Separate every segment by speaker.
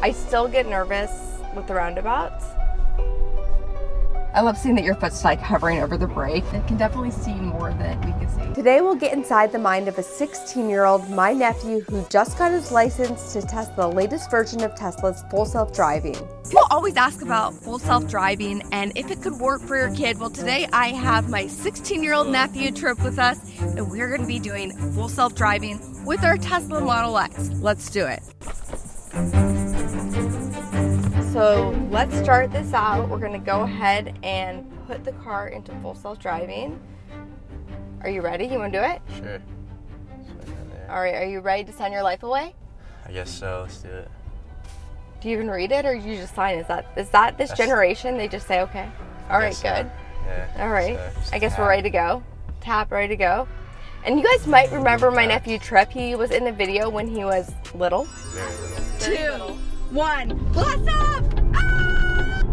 Speaker 1: I still get nervous with the roundabouts. I love seeing that your foot's like hovering over the brake. It can definitely see more than we can see. Today we'll get inside the mind of a 16-year-old, my nephew, who just got his license to test the latest version of Tesla's full self-driving. People always ask about full self-driving and if it could work for your kid. Well, today I have my 16-year-old nephew Trip with us, and we're gonna be doing full self-driving with our Tesla Model X. Let's do it. So let's start this out. We're gonna go ahead and put the car into full self-driving. Are you ready? You wanna do it?
Speaker 2: Sure.
Speaker 1: All right, are you ready to sign your life away?
Speaker 2: I guess so, let's do it.
Speaker 1: Do you even read it or do you just sign? Is that this generation? They just say, okay. All right, good.
Speaker 2: Yeah.
Speaker 1: All right,
Speaker 2: So
Speaker 1: I guess we're ready to go. Tap, ready to go. And you guys might remember my nephew Trip. He was in the video when he was little.
Speaker 2: Very little.
Speaker 1: 2, 1, blast off! Ah!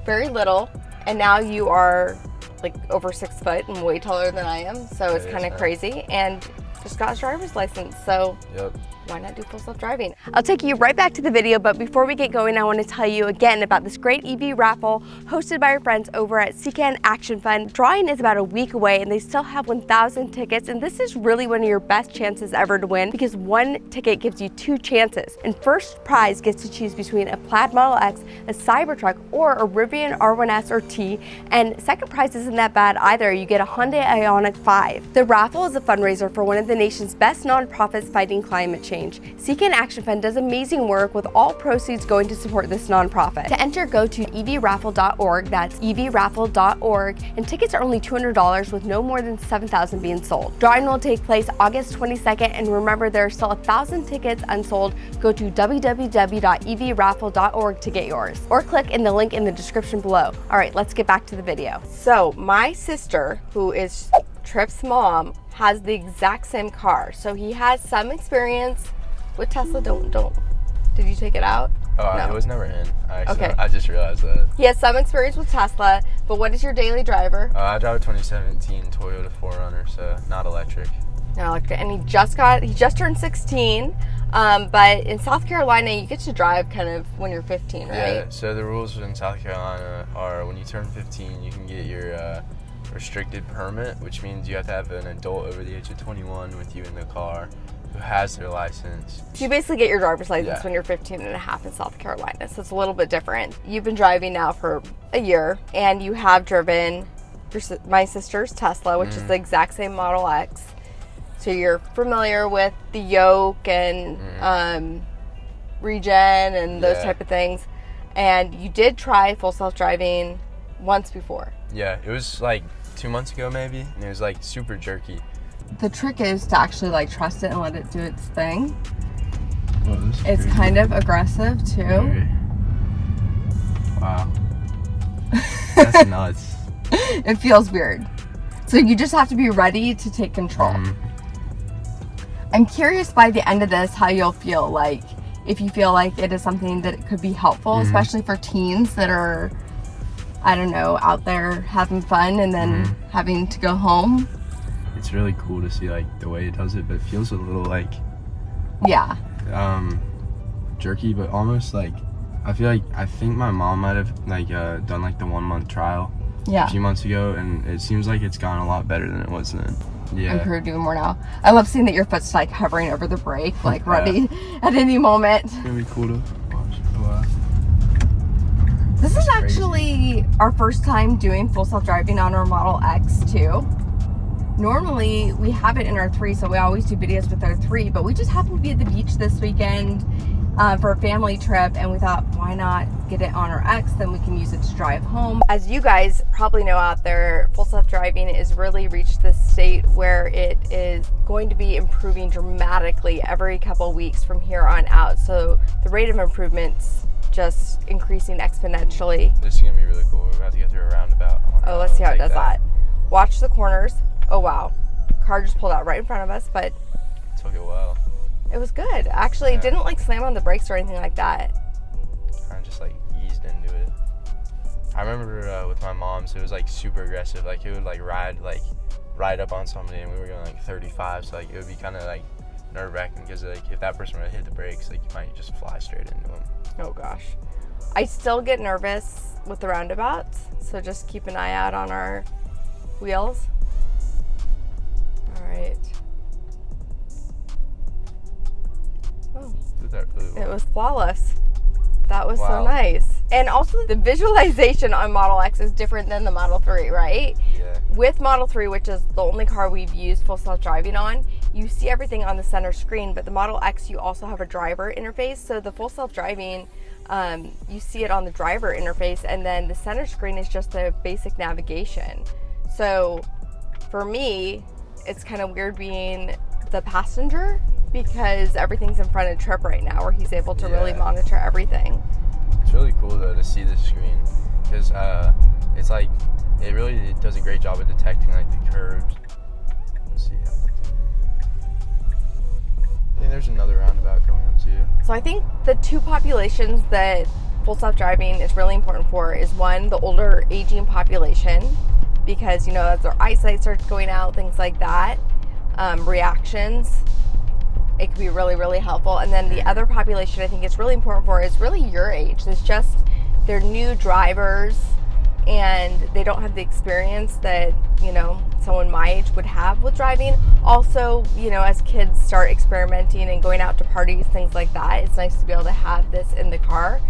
Speaker 1: Very little, and now you are like over 6 foot and way taller than I am, so it's kind of crazy. And just got his driver's license, so
Speaker 2: Yep.
Speaker 1: why not do full self-driving? I'll take you right back to the video, but before we get going, I want to tell you again about this great EV raffle hosted by our friends over at CCAN Action Fund. Drawing is about a week away and they still have 1,000 tickets, and this is really one of your best chances ever to win because one ticket gives you 2 chances. And first prize gets to choose between a Plaid Model X, a Cybertruck, or a Rivian R1S or T, and second prize isn't that bad either. You get a Hyundai Ioniq 5. The raffle is a fundraiser for one of the nation's best nonprofits fighting climate change. CCAN Action Fund does amazing work with all proceeds going to support this nonprofit. To enter, go to evraffle.org, that's evraffle.org, and tickets are only $200 with no more than 7,000 being sold. Drawing will take place August 22nd, and remember there are still 1,000 tickets unsold. Go to www.evraffle.org to get yours, or click in the link in the description below. All right, let's get back to the video. So my sister, who is Trip's mom, has the exact same car. So he has some experience with Tesla. Don't. Did you take it out?
Speaker 2: Oh,
Speaker 1: No.
Speaker 2: it was never in.
Speaker 1: Okay.
Speaker 2: I just realized that.
Speaker 1: He has some experience with Tesla, but what is your daily driver?
Speaker 2: I drive a 2017 Toyota 4Runner, so not electric.
Speaker 1: No electric. And he just turned 16. But in South Carolina, you get to drive kind of when you're 15, right?
Speaker 2: Yeah, so the rules in South Carolina are when you turn 15, you can get your restricted permit, which means you have to have an adult over the age of 21 with you in the car who has their license.
Speaker 1: So you basically get your driver's license when you're 15 and a half in South Carolina, so it's a little bit different. You've been driving now for a year, and you have driven my sister's Tesla, which is the exact same Model X. So you're familiar with the yoke and regen and those type of things. And you did try full self-driving once before.
Speaker 2: Yeah, it was like 2 months ago maybe, and it was like super jerky.
Speaker 1: The trick is to actually like trust it and let it do its thing.
Speaker 2: Well,
Speaker 1: it's kind of aggressive too.
Speaker 2: Very. Wow. That's nuts.
Speaker 1: It feels weird. So you just have to be ready to take control. I'm curious by the end of this how you'll feel, like if you feel like it is something that could be helpful, especially for teens that are, I don't know, out there having fun and then having to go home.
Speaker 2: It's really cool to see like the way it does it, but it feels a little like jerky, but almost like I think my mom might have like done like the 1 month trial a few months ago, and it seems like it's gone a lot better than it was then. Yeah.
Speaker 1: Improved even more now. I love seeing that your foot's like hovering over the brake, like ready at any moment.
Speaker 2: It's gonna be cool to watch.
Speaker 1: This is actually our first time doing full self-driving on our Model X too. Normally we have it in our 3, so we always do videos with our 3, but we just happened to be at the beach this weekend for a family trip, and we thought, why not get it on our X, then we can use it to drive home. As you guys probably know out there, full self-driving has really reached this state where it is going to be improving dramatically every couple weeks from here on out. So the rate of improvements just increasing exponentially.
Speaker 2: This is gonna be really cool. We're about to get through a roundabout.
Speaker 1: Oh, let's see how it does that. Watch the corners. Oh wow, car just pulled out right in front of us, but
Speaker 2: took it well.
Speaker 1: It was good. Actually, it didn't like slam on the brakes or anything like that.
Speaker 2: Kind of just like eased into it. I remember with my mom, so it was like super aggressive. Like it would like ride up on somebody, and we were going like 35, so like it would be kind of like nerve-wracking because like if that person were to hit the brakes, like you might just fly straight into them.
Speaker 1: Oh gosh. I still get nervous with the roundabouts, so just keep an eye out on our wheels. All right. Oh,
Speaker 2: Did that really well.
Speaker 1: it was flawless. That was so
Speaker 2: Wow.
Speaker 1: nice. And also the visualization on Model X is different than the Model 3, right?
Speaker 2: Yeah.
Speaker 1: With Model 3, which is the only car we've used full self-driving on, you see everything on the center screen, but the Model X, you also have a driver interface. So the full self-driving, you see it on the driver interface, and then the center screen is just the basic navigation. So for me, it's kind of weird being the passenger because everything's in front of Trip right now where he's able to really
Speaker 2: Yeah.
Speaker 1: monitor everything.
Speaker 2: It's really cool though to see the screen because it's like it does a great job of detecting like the curves. Let's see how. I think there's another roundabout going up too.
Speaker 1: So I think the two populations that full self-driving is really important for is one, the older aging population, because as their eyesight starts going out, things like that, reactions, it can be really, really helpful. And then the other population I think it's really important for is really your age. It's just they're new drivers and they don't have the experience that someone my age would have with driving. Also, as kids start experimenting and going out to parties, things like that, it's nice to be able to have this in the car.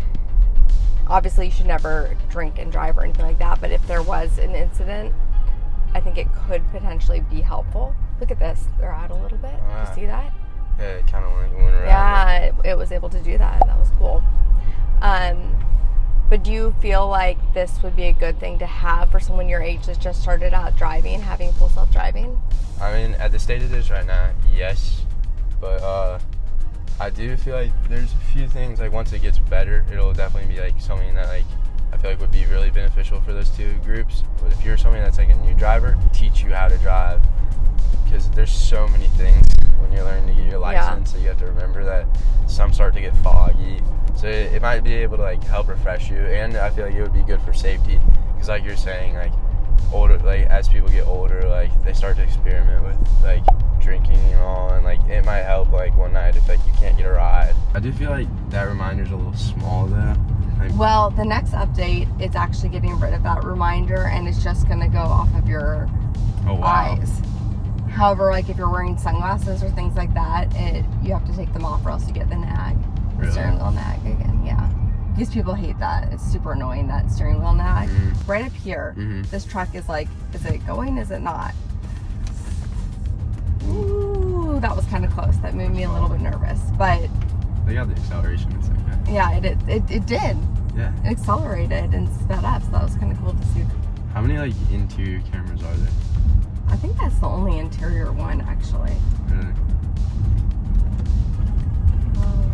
Speaker 1: Obviously you should never drink and drive or anything like that, but if there was an incident, I think it could potentially be helpful. Look at this, they're out a little bit.
Speaker 2: Wow.
Speaker 1: You see that?
Speaker 2: Yeah, it kind of went around.
Speaker 1: Yeah, it was able to do that. That was cool. But do you feel like this would be a good thing to have for someone your age that just started out driving, having full self-driving?
Speaker 2: I mean, at the state it is right now, yes. But I do feel like there's a few things, like once it gets better, it'll definitely be like something that like I feel like would be really beneficial for those two groups. But if you're somebody that's like a new driver, teach you how to drive. Because there's so many things when you're learning to get your license, so you have to remember that some start to get foggy. So it might be able to like help refresh you, and I feel like it would be good for safety. Because like you're saying, like as people get older, like they start to experiment with like drinking and all, and like it might help like one night if like you can't get a ride. I do feel like that reminder's a little small though.
Speaker 1: Well, the next update, it's actually getting rid of that reminder, and it's just going to go off of your eyes. However, like if you're wearing sunglasses or things like that, you have to take them off or else you get the nag.
Speaker 2: Really?
Speaker 1: The steering wheel nag again, yeah. Because people hate that. It's super annoying, that steering wheel nag.
Speaker 2: Mm-hmm.
Speaker 1: Right up here, this truck is like, is it going? Is it not? Ooh, that was kind of close. That made me a little bit nervous. But
Speaker 2: they got the acceleration. It's like that.
Speaker 1: yeah, it did.
Speaker 2: Yeah.
Speaker 1: It accelerated and sped up, so that was kind of cool to see.
Speaker 2: How many like interior cameras are there?
Speaker 1: I think that's the only interior one, actually.
Speaker 2: Really?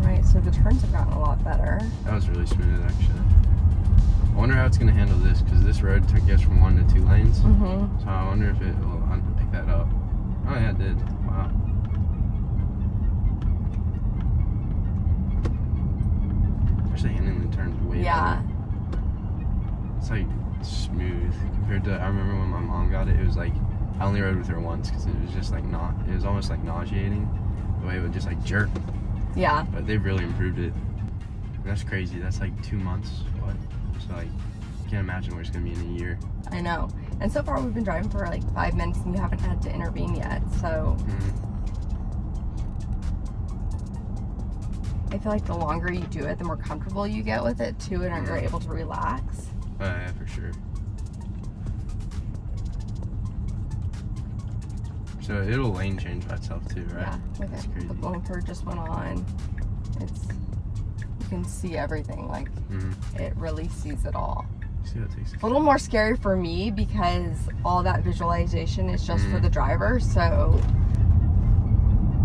Speaker 1: Alright, so the turns have gotten a lot better.
Speaker 2: That was really smooth, actually. I wonder how it's going to handle this, because this road goes from 1 to 2 lanes.
Speaker 1: Mm-hmm.
Speaker 2: So I wonder if it will pick that up. Oh yeah, it did. Wow. Especially handling the turns way
Speaker 1: Yeah.
Speaker 2: better. It's like smooth compared to, I remember when my mom got it, it was like, I only rode with her once because it was just like it was almost like nauseating the way it would just like jerk.
Speaker 1: Yeah.
Speaker 2: But they've really improved it. And that's crazy. That's like 2 months. What? So like, I can't imagine where it's gonna be in a year.
Speaker 1: I know. And so far we've been driving for like 5 minutes and you haven't had to intervene yet. So I feel like the longer you do it, the more comfortable you get with it too, and you're able to relax.
Speaker 2: Yeah, for sure. So it'll lane change by itself too, right?
Speaker 1: Yeah. Look
Speaker 2: That's
Speaker 1: at
Speaker 2: crazy.
Speaker 1: the blinker just went on. You can see everything. Like it really sees it all.
Speaker 2: See how it takes.
Speaker 1: A little more scary for me because all that visualization is just for the driver. So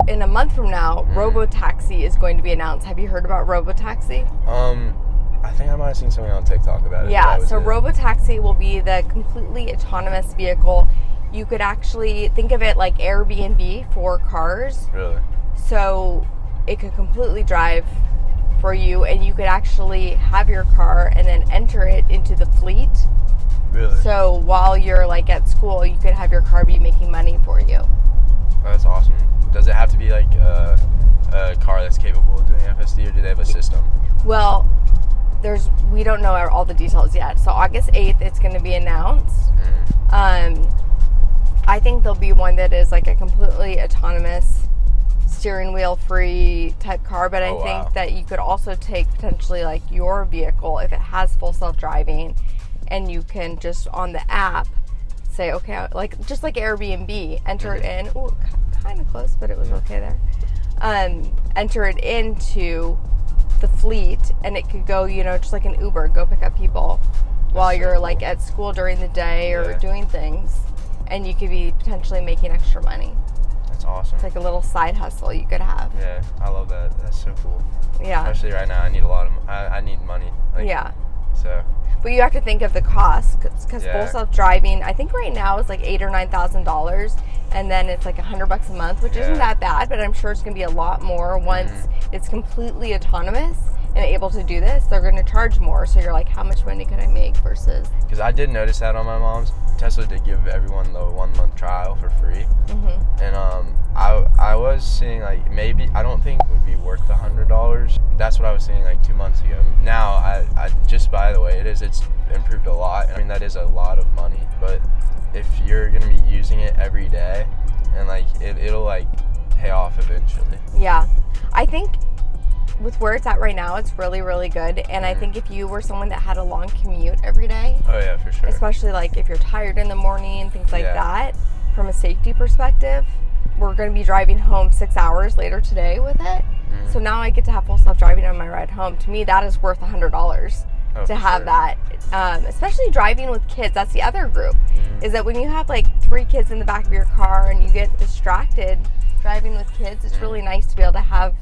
Speaker 1: in a month from now, Robotaxi is going to be announced. Have you heard about Robotaxi?
Speaker 2: I think I might have seen something on TikTok about it.
Speaker 1: Yeah, so Robotaxi will be the completely autonomous vehicle. You could actually think of it like Airbnb for cars.
Speaker 2: Really?
Speaker 1: So it could completely drive for you, and you could actually have your car and then enter it into the fleet.
Speaker 2: Really?
Speaker 1: So while you're like at school, you could have your car be making money for you.
Speaker 2: That's awesome. Does it have to be like a car that's capable of doing FSD, or do they have a system?
Speaker 1: Well, we don't know all the details yet. So August 8th, it's going to be announced. I think there'll be one that is like a completely autonomous, steering wheel free type car, but I think that you could also take potentially like your vehicle if it has full self-driving, and you can just on the app say, okay, like just like Airbnb, enter it in. Ooh, kind of close, but it was okay there. Enter it into the fleet, and it could go, just like an Uber, go pick up people while you're like at school during the day or doing things, and you could be potentially making extra money.
Speaker 2: That's awesome.
Speaker 1: It's like a little side hustle you could have.
Speaker 2: Yeah, I love that. That's so cool.
Speaker 1: Yeah.
Speaker 2: Especially right now, I need a lot of. I need money.
Speaker 1: Yeah.
Speaker 2: So.
Speaker 1: But you have to think of the cost, because full self-driving, I think right now is like $8,000 or $9,000, and then it's like $100 a month, which isn't that bad. But I'm sure it's going to be a lot more once it's completely autonomous and able to do this. They're going to charge more. So you're like, how much money can I make versus?
Speaker 2: Because I did notice that on my mom's. Tesla did give everyone the 1 month trial for free, and I was seeing like maybe I don't think it would be worth the $100. That's what I was seeing like 2 months ago. Now I just, by the way, it's improved a lot. I mean, that is a lot of money, but if you're gonna be using it every day, and like it'll like pay off eventually.
Speaker 1: Yeah, I think with where it's at right now, it's really, really good. And I think if you were someone that had a long commute every day,
Speaker 2: oh yeah, for sure,
Speaker 1: especially like if you're tired in the morning, things like that, from a safety perspective, we're going to be driving home 6 hours later today with it. So now I get to have full self-driving on my ride home. To me, that is worth $100 to have that, especially driving with kids. That's the other group, is that when you have like 3 kids in the back of your car and you get distracted driving with kids, it's really nice to be able to have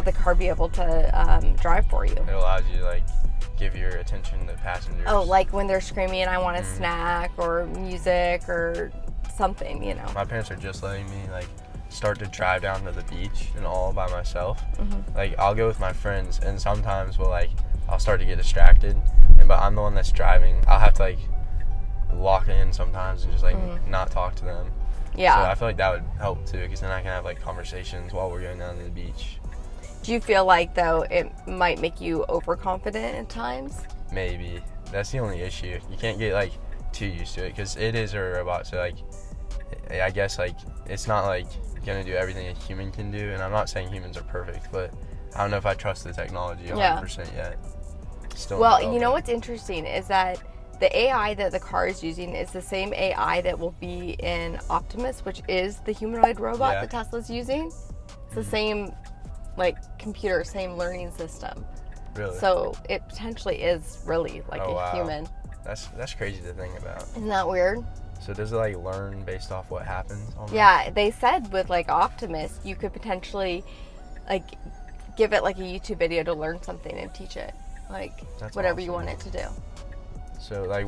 Speaker 1: the car be able to drive for you.
Speaker 2: It allows you to like give your attention to passengers.
Speaker 1: Oh, like when they're screaming, I want a snack or music or something,
Speaker 2: My parents are just letting me like start to drive down to the beach and all by myself. Like I'll go with my friends, and sometimes I'll start to get distracted, but I'm the one that's driving. I'll have to like lock in sometimes and just like not talk to them.
Speaker 1: Yeah.
Speaker 2: So I feel like that would help too, because then I can have like conversations while we're going down to the beach.
Speaker 1: Do you feel like, though, it might make you overconfident at times?
Speaker 2: Maybe. That's the only issue. You can't get, like, too used to it, because it is a robot, so, like, I guess, like, it's not, like, going to do everything a human can do, and I'm not saying humans are perfect, but I don't know if I trust the technology 100% yet. Still
Speaker 1: well, you know what's interesting is that the AI that the car is using is the same AI that will be in Optimus, which is the humanoid robot that Tesla's using. It's the same like computer, same learning system.
Speaker 2: Really?
Speaker 1: So it potentially is really like a human.
Speaker 2: That's crazy to think about.
Speaker 1: Isn't that weird?
Speaker 2: So does it like learn based off what happens? Almost?
Speaker 1: Yeah, they said with like Optimus, you could potentially like give it like a YouTube video to learn something and teach it like whatever you want it to do.
Speaker 2: So like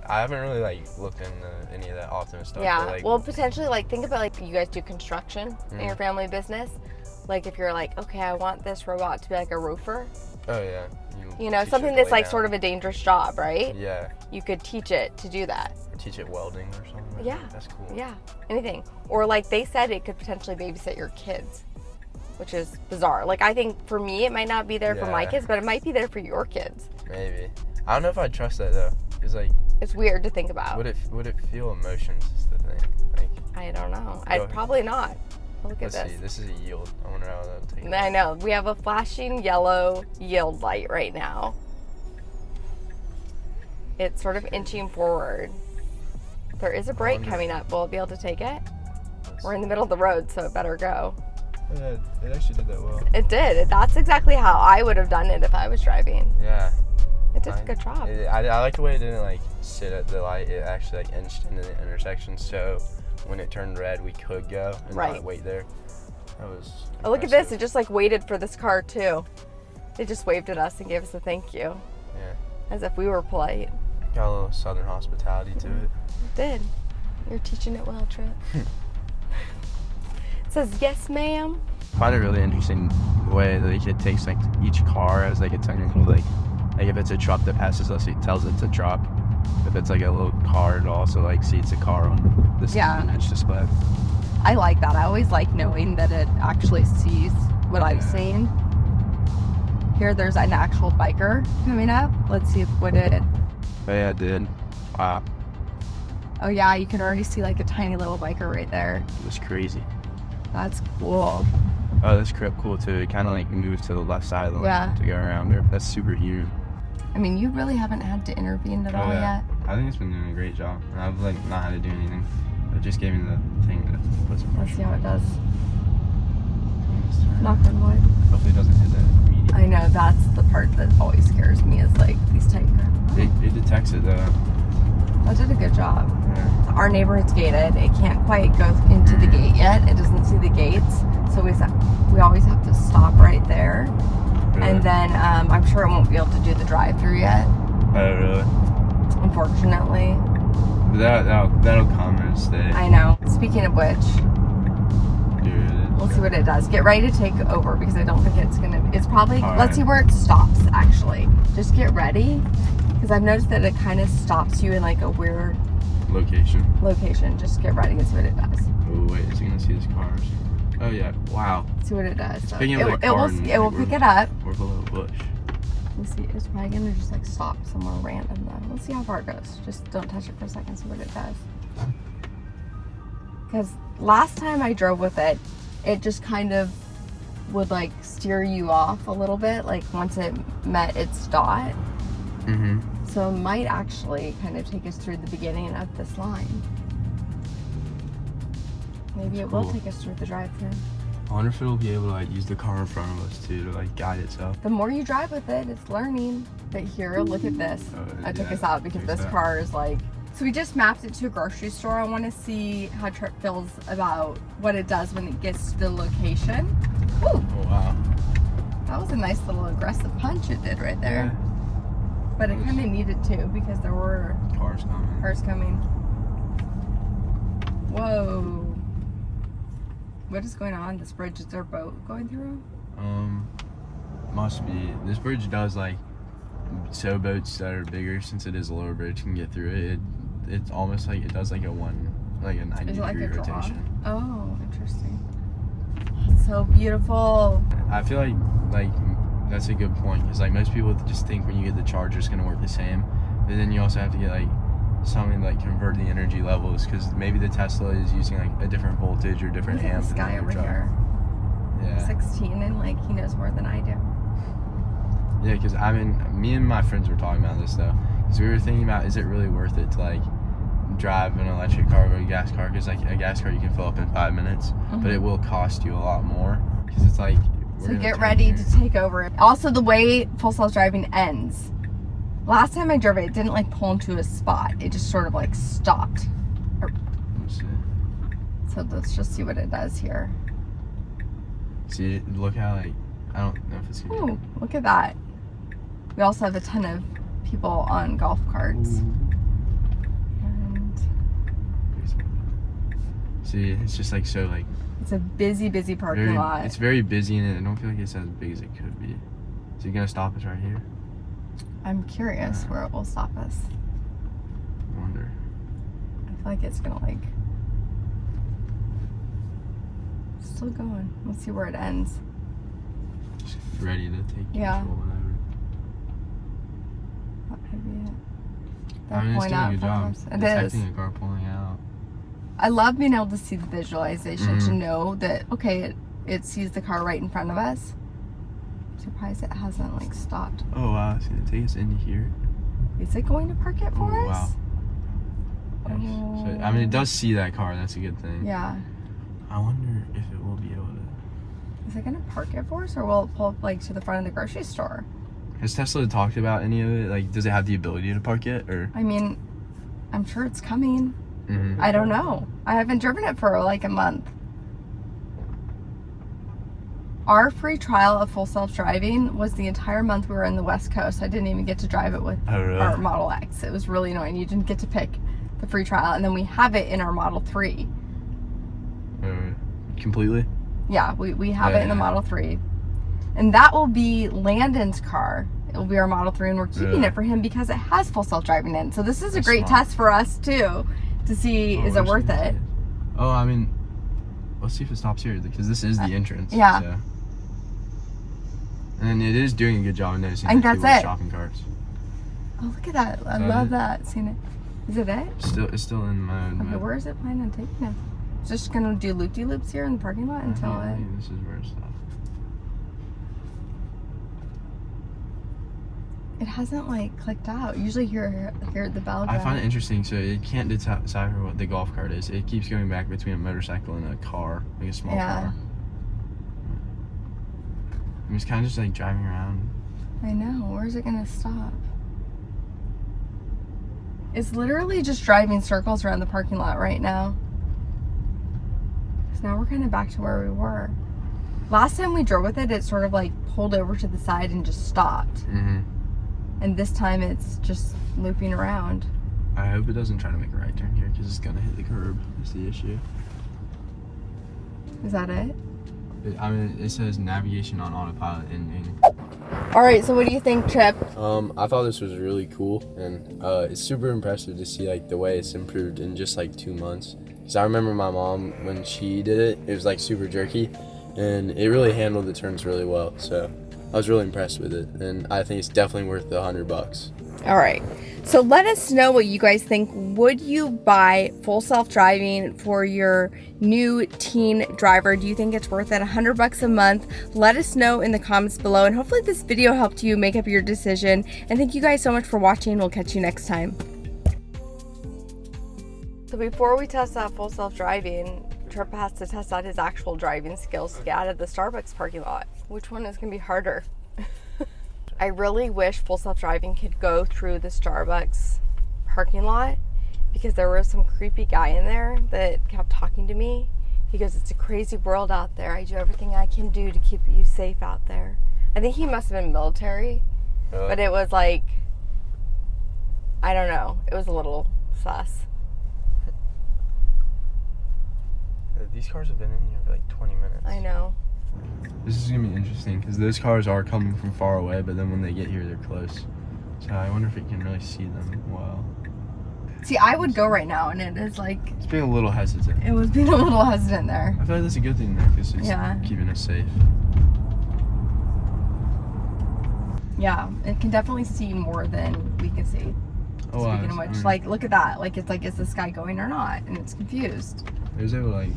Speaker 2: I haven't really like looked into any of that Optimus stuff.
Speaker 1: Yeah,
Speaker 2: but, like,
Speaker 1: well potentially like think about like you guys do construction in your family business. Like if you're like, okay, I want this robot to be like a roofer.
Speaker 2: Oh yeah.
Speaker 1: You know, something that's like sort of a dangerous job, right?
Speaker 2: Yeah.
Speaker 1: You could teach it to do that.
Speaker 2: Or teach it welding or something.
Speaker 1: Yeah.
Speaker 2: That's cool.
Speaker 1: Yeah. Anything. Or like they said it could potentially babysit your kids, which is bizarre. Like I think for me it might not be there for my kids, but it might be there for your kids.
Speaker 2: Maybe. I don't know if I'd trust that though. It's like
Speaker 1: it's weird to think about.
Speaker 2: Would it feel emotions is the thing. Like
Speaker 1: I don't know. I'd probably not. Look at this.
Speaker 2: Let's see. This is a yield. I wonder how that'll take.
Speaker 1: I know. We have a flashing yellow yield light right now. It's sort of inching forward. There is a break coming up. Will it be able to take it? We're in the middle of the road, so it better go.
Speaker 2: Yeah, it actually did that well.
Speaker 1: It did. That's exactly how I would have done it if I was driving.
Speaker 2: Yeah.
Speaker 1: It did a good job.
Speaker 2: I like the way it didn't like sit at the light. It actually like inched into the intersection, so when it turned red, we could go and not wait there. That was
Speaker 1: Oh, look at this. It just like waited for this car too. It just waved at us and gave us a thank you.
Speaker 2: Yeah.
Speaker 1: As if we were polite.
Speaker 2: Got a little southern hospitality to it.
Speaker 1: It did. You're teaching it well, Trip. It says, yes, ma'am.
Speaker 3: I find it really interesting the way that it takes like each car as like a technical like if it's a truck that passes us, it tells it's a truck. If it's like a little car, it also like sees a car on this image display.
Speaker 1: I like that. I always like knowing that it actually sees what I'm seeing. Here, there's an actual biker coming up. Let's see what it did.
Speaker 3: Oh, yeah, it did. Wow.
Speaker 1: Oh yeah, you can already see like a tiny little biker right there.
Speaker 3: It was crazy.
Speaker 1: That's cool.
Speaker 3: Oh, that's cool too. It kind of like moves to the left side of the lane to go around there. That's super huge.
Speaker 1: I mean, you really haven't had to intervene at all yet.
Speaker 2: I think it's been doing a great job. I've like not had to do anything. It just gave me the thing that puts some pressure.
Speaker 1: Let's see how it does. Knock on wood.
Speaker 2: Hopefully it doesn't hit that immediately.
Speaker 1: I know, that's the part that always scares me is like these tight curves.
Speaker 2: It detects it though.
Speaker 1: That did a good job.
Speaker 2: Yeah.
Speaker 1: Our neighborhood's gated. It can't quite go into the gate yet. It doesn't see the gates. So we always have to stop right there.
Speaker 2: Really?
Speaker 1: And then I'm sure it won't be able to do the drive-through yet.
Speaker 2: Oh, really?
Speaker 1: Unfortunately.
Speaker 2: But that'll come and stay.
Speaker 1: I know. Speaking of which,
Speaker 2: Dude,
Speaker 1: we'll see what it does. Get ready to take over because I don't think it's probably,
Speaker 2: All
Speaker 1: let's see where it stops actually. Just get ready because I've noticed that it kind of stops you in like a weird location. Just get ready and see what it does.
Speaker 2: Oh, wait, is he gonna see his cars? Oh, yeah. Wow.
Speaker 1: See what it does. So
Speaker 2: Picking up
Speaker 1: it will pick it up.
Speaker 2: We're below a bush.
Speaker 1: Let's see. It's probably gonna just like stop somewhere random though. Let's see how far it goes. Just don't touch it for a second. See what it does. Because last time I drove with it, it just kind of would like steer you off a little bit. Like once it met its dot.
Speaker 2: Mm-hmm.
Speaker 1: So it might actually kind of take us through the beginning of this line. Maybe it will take us through the drive-thru.
Speaker 2: I wonder if it'll be able to like use the car in front of us too to like guide itself.
Speaker 1: The more you drive with it, it's learning. But here, look at this. I took us out because this car is like... So we just mapped it to a grocery store. I want to see how Trip feels about what it does when it gets to the location. Woo!
Speaker 2: Oh, wow.
Speaker 1: That was a nice little aggressive punch it did right there.
Speaker 2: Yeah.
Speaker 1: But it kind of needed to because there were
Speaker 2: Cars coming.
Speaker 1: Whoa. What is going on? This bridge, is there a boat going through?
Speaker 2: Must be. This bridge does like, so boats that are bigger, since it is a lower bridge, can get through it. It's almost like it does like a 90-degree rotation.
Speaker 1: Oh, interesting. That's so beautiful.
Speaker 2: I feel like that's a good point, because like most people just think when you get the charger it's gonna work the same, but then you also have to get like something like convert the energy levels, because maybe the Tesla is using like a different voltage or different amp.
Speaker 1: This guy over here.
Speaker 2: Yeah.
Speaker 1: 16 and like he knows more than I do.
Speaker 2: Yeah, because I mean, me and my friends were talking about this though, because we were thinking about, is it really worth it to like drive an electric car over a gas car? Because like a gas car you can fill up in 5 minutes, but it will cost you a lot more, because it's like,
Speaker 1: so get ready to take over. Also, the way full self-driving ends. Last time I drove it, it didn't like pull into a spot. It just sort of like stopped.
Speaker 2: Let's see.
Speaker 1: So let's just see what it does here.
Speaker 2: See, look how like, I don't know if it's gonna...
Speaker 1: Ooh, look at that. We also have a ton of people on golf carts. And
Speaker 2: see, it's just like so like...
Speaker 1: It's a busy parking lot.
Speaker 2: It's very busy, and I don't feel like it's as big as it could be. Is it gonna stop us right here?
Speaker 1: I'm curious where it will stop us.
Speaker 2: I wonder.
Speaker 1: I feel like it's gonna like... Still going. Let's see where it ends.
Speaker 2: Just ready to take control whenever.
Speaker 1: That might be it.
Speaker 2: I mean, it's doing a good job detecting
Speaker 1: It is.
Speaker 2: a car pulling out.
Speaker 1: I love being able to see the visualization to know that, okay, it sees the car right in front of us. I'm surprised it hasn't like stopped.
Speaker 2: Oh wow, it's gonna take us into here.
Speaker 1: Is it going to park it for us?
Speaker 2: Wow. Oh. So, I mean, it does see that car. That's a good thing.
Speaker 1: Yeah.
Speaker 2: I wonder if it will be able to.
Speaker 1: Is it gonna park it for us, or will it pull up like to the front of the grocery store?
Speaker 2: Has Tesla talked about any of it? Like, does it have the ability to park it, or?
Speaker 1: I mean, I'm sure it's coming. I don't know. I haven't driven it for like a month. Our free trial of full self-driving was the entire month we were in the West Coast. I didn't even get to drive it with our Model X. It was really annoying. You didn't get to pick the free trial, and then we have it in our Model 3.
Speaker 2: Completely?
Speaker 1: Yeah, we have it in the Model 3. And that will be Landon's car. It will be our Model 3, and we're keeping it for him because it has full self-driving in. So this is a great test for us, too, to see is it worth it.
Speaker 2: Oh, I mean, let's see if it stops here, because this is the entrance.
Speaker 1: yeah.
Speaker 2: So. And it is doing a good job of noticing
Speaker 1: I think
Speaker 2: people
Speaker 1: that's
Speaker 2: with
Speaker 1: it.
Speaker 2: shopping carts.
Speaker 1: Oh, look at that. I
Speaker 2: that
Speaker 1: love
Speaker 2: it?
Speaker 1: that. Seen it. Is it it?
Speaker 2: It's still in mode.
Speaker 1: Okay, where is it planning on taking us? It's just gonna do loop-de-loops here in the parking lot until
Speaker 2: Yeah,
Speaker 1: it.
Speaker 2: this is where it stops.
Speaker 1: It hasn't like clicked out. Usually hear the bell go.
Speaker 2: I find it interesting. So it can't decipher what the golf cart is. It keeps going back between a motorcycle and a car, like a small car. I'm just kind of just like driving around.
Speaker 1: I know. Where's it gonna stop? It's literally just driving circles around the parking lot right now. So now we're kind of back to where we were. Last time we drove with it, it sort of like pulled over to the side and just stopped.
Speaker 2: Mm-hmm.
Speaker 1: And this time it's just looping around.
Speaker 2: I hope it doesn't try to make a right turn here, because it's gonna hit the curb. That's the issue.
Speaker 1: Is that it?
Speaker 2: I mean, it says navigation on autopilot ending.
Speaker 1: All right, so what do you think, Chip?
Speaker 2: I thought this was really cool, and it's super impressive to see like the way it's improved in just like 2 months. Because I remember my mom, when she did it, it was like super jerky, and it really handled the turns really well. So I was really impressed with it, and I think it's definitely worth the $100.
Speaker 1: All right. So let us know what you guys think. Would you buy full self-driving for your new teen driver? Do you think it's worth it? $100 a month? Let us know in the comments below, and hopefully this video helped you make up your decision. And thank you guys so much for watching. We'll catch you next time. So before we test out full self-driving, Trip has to test out his actual driving skills to get out of the Starbucks parking lot. Which one is going to be harder? I really wish full self-driving could go through the Starbucks parking lot, because there was some creepy guy in there that kept talking to me. He goes, "It's a crazy world out there. I do everything I can do to keep you safe out there." I think he must have been military, but it was like, I don't know. It was a little sus.
Speaker 2: These cars have been in here for like 20 minutes.
Speaker 1: I know.
Speaker 2: This is gonna be interesting, because those cars are coming from far away, but then when they get here, they're close. So I wonder if you can really see them well.
Speaker 1: See, I would go right now, and it is like,
Speaker 2: It's being a little hesitant.
Speaker 1: it was being a little hesitant there.
Speaker 2: I feel like that's a good thing though, because it's keeping us safe.
Speaker 1: Yeah, it can definitely see more than we can see.
Speaker 2: Oh,
Speaker 1: Speaking of which, like, look at that. Like, it's like, is this guy going or not? And it's confused.
Speaker 2: It was able to like.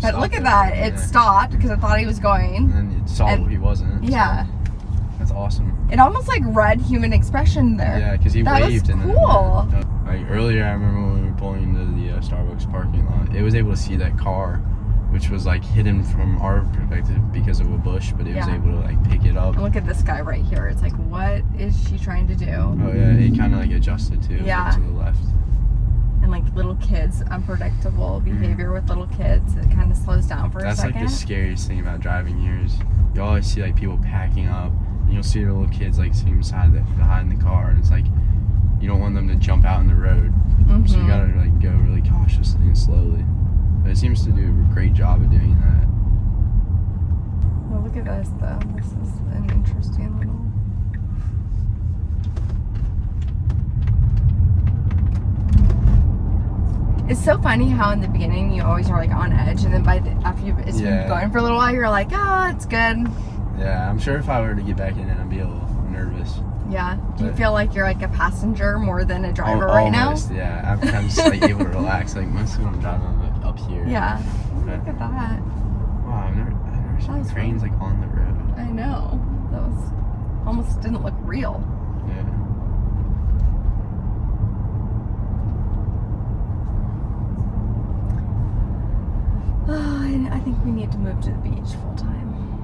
Speaker 1: But look at that. It stopped because I thought he was going.
Speaker 2: And then it saw he wasn't.
Speaker 1: Yeah.
Speaker 2: So that's awesome.
Speaker 1: It almost like read human expression there.
Speaker 2: Yeah, because he
Speaker 1: that
Speaker 2: waved.
Speaker 1: Was
Speaker 2: and
Speaker 1: cool.
Speaker 2: Then, like earlier, I remember when we were pulling into the Starbucks parking lot, it was able to see that car, which was like hidden from our perspective because of a bush, but it was able to like pick it up.
Speaker 1: And look at this guy right here. It's like, what is she trying to do?
Speaker 2: Oh yeah, it kind of like adjusted too.
Speaker 1: Yeah.
Speaker 2: To the left.
Speaker 1: And like little kids, unpredictable behavior with little kids. It kind of slows down for a second.
Speaker 2: That's like the scariest thing about driving here is you always see like people packing up, and you'll see the little kids like sitting behind the car, and it's like you don't want them to jump out in the road, so you gotta like go really cautiously and slowly. But it seems to do a great job of doing that.
Speaker 1: Well, look at this though. This is an interesting little. It's so funny how in the beginning you always are like on edge, and then after you've been going for a little while, you're like, oh, it's good.
Speaker 2: Yeah, I'm sure if I were to get back in it, I'd be a little nervous.
Speaker 1: Yeah. Do you feel like you're like a passenger more than a driver right now?
Speaker 2: Almost, yeah. I'm just like able to relax. Like mostly when I'm driving, I'm like up here.
Speaker 1: Yeah. Look at that.
Speaker 2: Wow, I've never seen cranes like on the road.
Speaker 1: I know. That was almost didn't look real.
Speaker 2: Yeah.
Speaker 1: Oh, I think we need to move to the beach full time.